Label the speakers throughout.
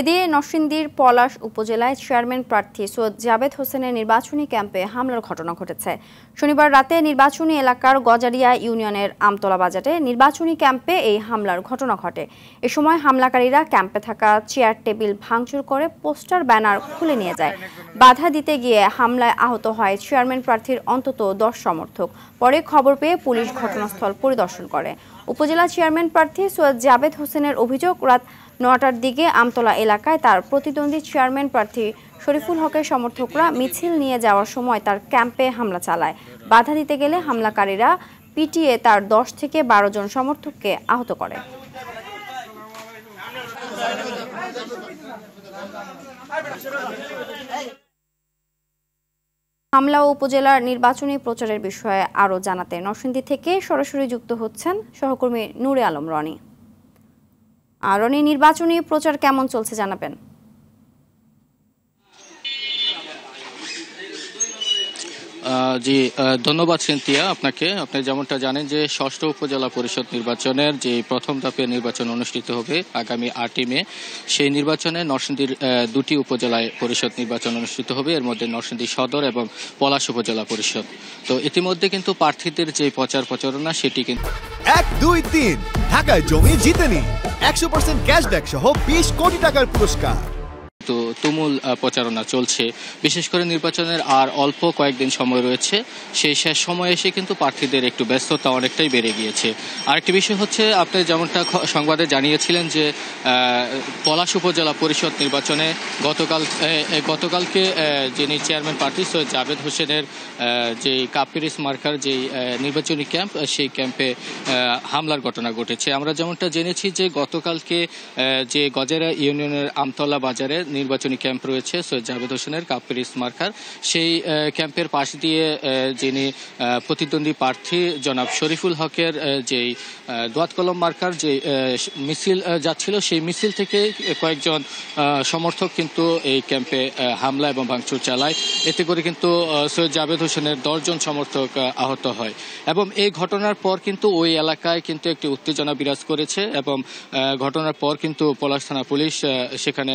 Speaker 1: এদিকে নরসিংদীর পলাশ উপজেলায় চেয়ারম্যান প্রার্থী সৈয়দ জাবেদ হোসেনের নির্বাচনী ক্যাম্পে হামলার ঘটনা ঘটেছে। শনিবার রাতে নির্বাচনী এলাকার গজারিয়া ইউনিয়নের আমতলা বাজারে নির্বাচনী ক্যাম্পে এই হামলার ঘটনা ঘটে। এ সময় হামলাকারীরা ক্যাম্পে থাকা চেয়ার টেবিল ভাঙচুর করে পোস্টার ব্যানার খুলে নিয়ে যায়। বাধা দিতে গিয়ে হামলায় আহত হয় চেয়ারম্যান প্রার্থীর অন্তত 10 সমর্থক। পরে খবর পেয়ে পুলিশ ঘটনাস্থল পরিদর্শন করে। উপজেলা চেয়ারম্যান প্রার্থী সৈয়দ জাবেদ হোসেনের অভিযোগ, রাত 9টার দিকে আমতলা এলাকায় তার প্রতিদ্বন্দ্বী চেয়ারম্যান প্রার্থী শরীফুল হকের সমর্থকরা মিছিল নিয়ে যাওয়ার সময় তার ক্যাম্পে হামলা চালায়। বাধা দিতে গেলে হামলাকারীরা পিটিয়ে তার 10 থেকে 12 জন সমর্থককে আহত করে। হামলা ও উপজেলার নির্বাচনী প্রচারের বিষয়ে আরও জানাতে নরসিংদী থেকে সরাসরি যুক্ত হচ্ছেন সহকর্মী নূরে আলম রনি। রনি, নির্বাচনী প্রচার কেমন চলছে জানাবেন?
Speaker 2: জি, ধন্যবাদ সিনথিয়া আপনাকে। আপনি যেমনটা জানেন যে ষষ্ঠ উপজেলা পরিষদ নির্বাচনের যে প্রথম ধাপের নির্বাচন অনুষ্ঠিত হবে আগামী 8ই মে, সেই নির্বাচনে নরসিংদীর 2টি উপজেলায় পরিষদ নির্বাচন অনুষ্ঠিত হবে। এর মধ্যে নরসিংদী সদর এবং পলাশ উপজেলা পরিষদ। তো ইতিমধ্যে কিন্তু প্রার্থীদের যে প্রচারণা সেটি কিন্তু
Speaker 3: 1, 2, 3 ঢাকায় জমি জিতে নিন 100% ক্যাশব্যাক সহ 20 কোটি টাকার পুরস্কার।
Speaker 2: তো তুমুল প্রচারণা চলছে। বিশেষ করে নির্বাচনের আর অল্প কয়েকদিন সময় রয়েছে, সেই শেষ সময়ে এসে কিন্তু প্রার্থীদের একটু ব্যস্ততা অনেকটাই বেড়ে গিয়েছে। আরেকটি বিষয় হচ্ছে, আপনি যেমনটা সংবাদে জানিয়েছিলেন যে পলাশ উপজেলা পরিষদ নির্বাচনে গতকালকে যিনি চেয়ারম্যান প্রার্থী সৈয়দ জাবেদ হোসেনের যে কাপিরিস মার্কার যে নির্বাচনী ক্যাম্প, সেই ক্যাম্পে হামলার ঘটনা ঘটেছে। আমরা যেমনটা জেনেছি যে গতকালকে যে গজারিয়া ইউনিয়নের আমতলা বাজারে নির্বাচনী ক্যাম্প রয়েছে সৈয়দ জাবেদ হোসেনের কাপিরিস মার্কার, সেই ক্যাম্পের পাশ দিয়ে যিনি প্রতিদ্বন্দ্বী প্রার্থী জনাব শরীফুল হকের যেই দোয়াত কলম মার্কার যে মিছিল যাচ্ছিল, সেই মিছিল থেকে কয়েকজন সমর্থক কিন্তু এই ক্যাম্পে হামলা এবং ভাঙচুর চালায়। এতে করে কিন্তু সৈয়দ জাবেদ হোসেনের 10 জন সমর্থক আহত হয় এবং এই ঘটনার পর কিন্তু ওই এলাকায় কিন্তু একটি উত্তেজনা বিরাজ করেছে এবং ঘটনার পর কিন্তু পলাশ থানা পুলিশ সেখানে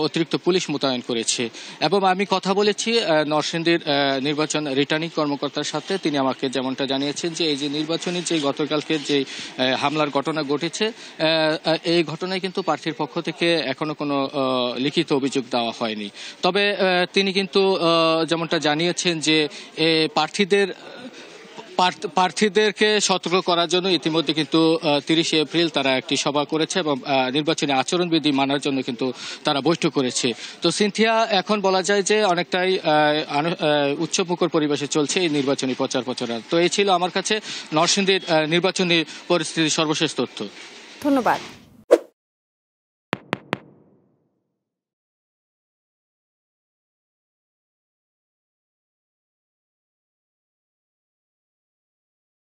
Speaker 2: অতিরিক্ত পুলিশ মোতায়েন করেছে। এবং আমি কথা বলেছি নরসিংদীর নির্বাচন রিটার্নিং কর্মকর্তার সাথে। তিনি আমাকে যেমনটা জানিয়েছেন যে এই যে নির্বাচনী যে গতকালকে যে হামলার ঘটনা ঘটেছে, এই ঘটনায় কিন্তু প্রার্থীর পক্ষ থেকে এখনো কোনো লিখিত অভিযোগ দেওয়া হয়নি। তবে তিনি কিন্তু যেমনটা জানিয়েছেন যে প্রার্থীদেরকে সতর্ক করার জন্য ইতিমধ্যে কিন্তু 30 এপ্রিল তারা একটি সভা করেছে এবং নির্বাচনী আচরণবিধি মানার জন্য কিন্তু তারা বৈঠক করেছে। তো সিনথিয়া, এখন বলা যায় যে অনেকটাই উচ্চমুখর পরিবেশে চলছে এই নির্বাচনী প্রচারণা। তো এই ছিল আমার কাছে নরসিংদীর নির্বাচনী পরিস্থিতির সর্বশেষ তথ্য।
Speaker 1: ধন্যবাদ।